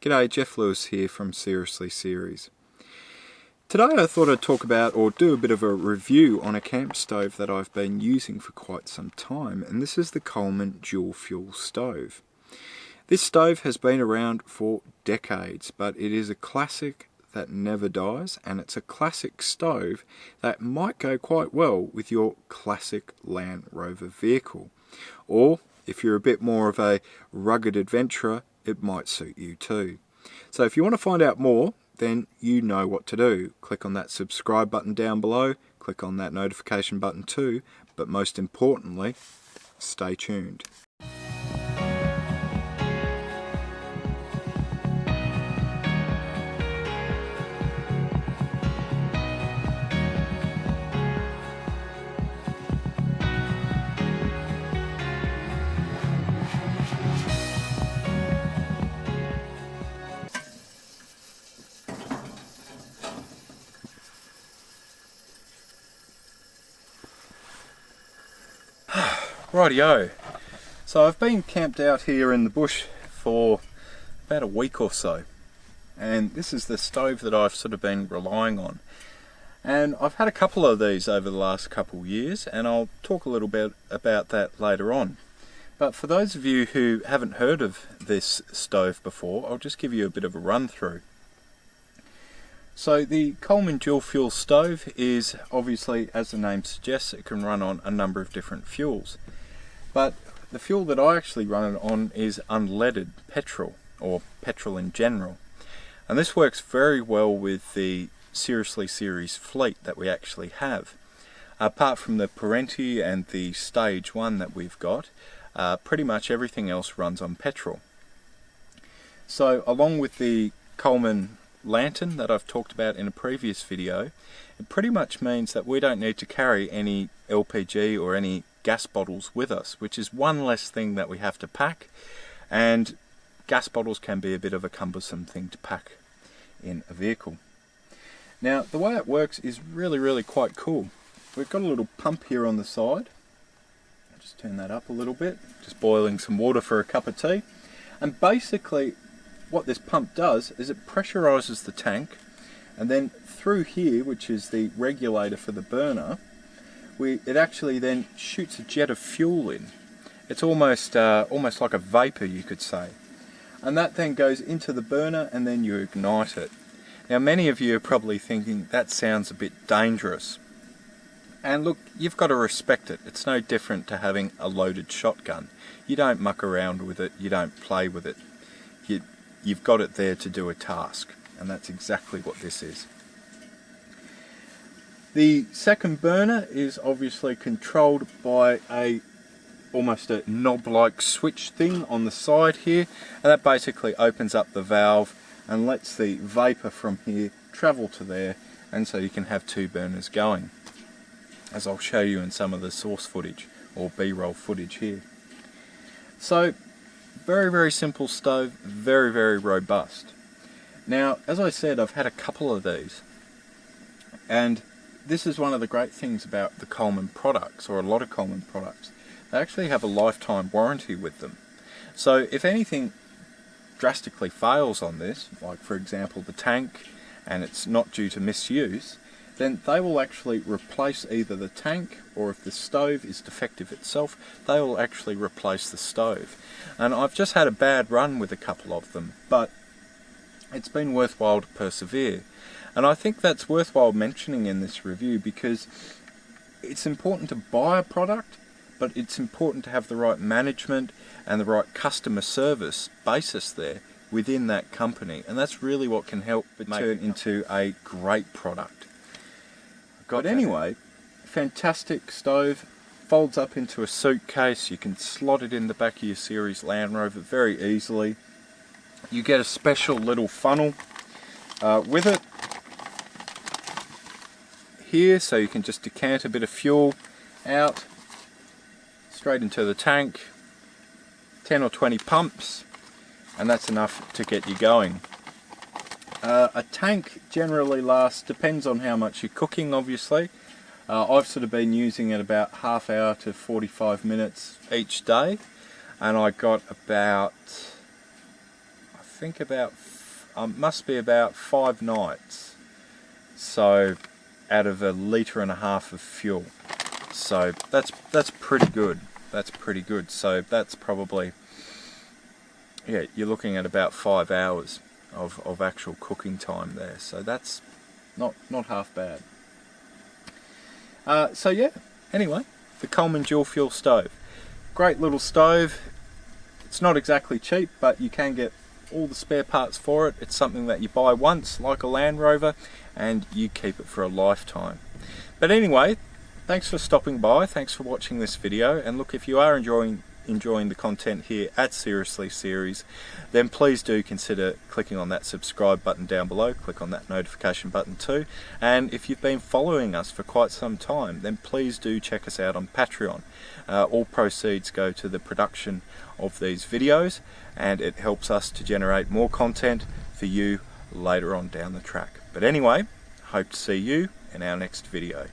G'day, Geoff Lewis here from Seriously Series. Today I thought I'd talk about or do a bit of a review on a camp stove that I've been using for quite some time, and this is the Coleman Dual Fuel Stove. This stove has been around for decades, but it is a classic that never dies, and it's a classic stove that might go quite well with your classic Land Rover vehicle. Or, if you're a bit more of a rugged adventurer, it might suit you too. So if you want to find out more, then you know what to do. Click on that subscribe button down below, click on that notification button too, but most importantly, stay tuned. Rightio, so I've been camped out here in the bush for about a week or so, and this is the stove that I've sort of been relying on, and I've had a couple of these over the last couple of years, and I'll talk a little bit about that later on. But for those of you who haven't heard of this stove before, I'll just give you a bit of a run through. So the Coleman Dual Fuel Stove is obviously, as the name suggests, it can run on a number of different fuels. But the fuel that I actually run it on is unleaded petrol, or petrol in general. And this works very well with the Seriously Series fleet that we actually have. Apart from the Parenti and the Stage 1 that we've got, pretty much everything else runs on petrol. So along with the Coleman lantern that I've talked about in a previous video, it pretty much means that we don't need to carry any LPG or any gas bottles with us, which is one less thing that we have to pack, and gas bottles can be a bit of a cumbersome thing to pack in a vehicle. Now the way it works is really quite cool. We've got a little pump here on the side. I'll just turn that up a little bit, just boiling some water for a cup of tea, and basically what this pump does is it pressurizes the tank, and then through here, which is the regulator for the burner, it actually then shoots a jet of fuel in. It's almost like a vapor, you could say, and that then goes into the burner and then you ignite it. Now many of you are probably thinking that sounds a bit dangerous, and look, you've got to respect it. It's no different to having a loaded shotgun. You don't muck around with it, you don't play with it. You've got it there to do a task, and that's exactly what this is. The second burner is obviously controlled by almost a knob-like switch thing on the side here, and that basically opens up the valve and lets the vapor from here travel to there, and so you can have two burners going, as I'll show you in some of the source footage or B-roll footage here. So very simple stove, very robust. Now, as I said, I've had a couple of these, and this is one of the great things about the Coleman products, or a lot of Coleman products. They actually have a lifetime warranty with them. So if anything drastically fails on this, like for example the tank, and it's not due to misuse, then they will actually replace either the tank, or if the stove is defective itself, they will actually replace the stove. And I've just had a bad run with a couple of them, but it's been worthwhile to persevere. And I think that's worthwhile mentioning in this review, because it's important to buy a product, but it's important to have the right management and the right customer service basis there within that company, and that's really what can help it turn into a great product. But anyway, fantastic stove, folds up into a suitcase. You can slot it in the back of your Series Land Rover very easily. You get a special little funnel with it here, so you can just decant a bit of fuel out straight into the tank, 10 or 20 pumps, and that's enough to get you going. A tank generally lasts, depends on how much you're cooking obviously. I've sort of been using it about half hour to 45 minutes each day, and I got about, I think about, must be about 5 nights. So out of 1.5 litres of fuel. So that's pretty good. That's pretty good. So that's probably, yeah, you're looking at about 5 hours of actual cooking time there. So that's not half bad. So yeah, anyway, the Coleman Dual Fuel Stove. Great little stove. It's not exactly cheap, but you can get all the spare parts for it. It's something that you buy once, like a Land Rover, and you keep it for a lifetime. But anyway, thanks for stopping by, thanks for watching this video, and look, if you are enjoying the content here at Seriously Series, then please do consider clicking on that subscribe button down below, click on that notification button too, and if you've been following us for quite some time, then please do check us out on Patreon. All proceeds go to the production of these videos, and it helps us to generate more content for you later on down the track. But anyway, hope to see you in our next video.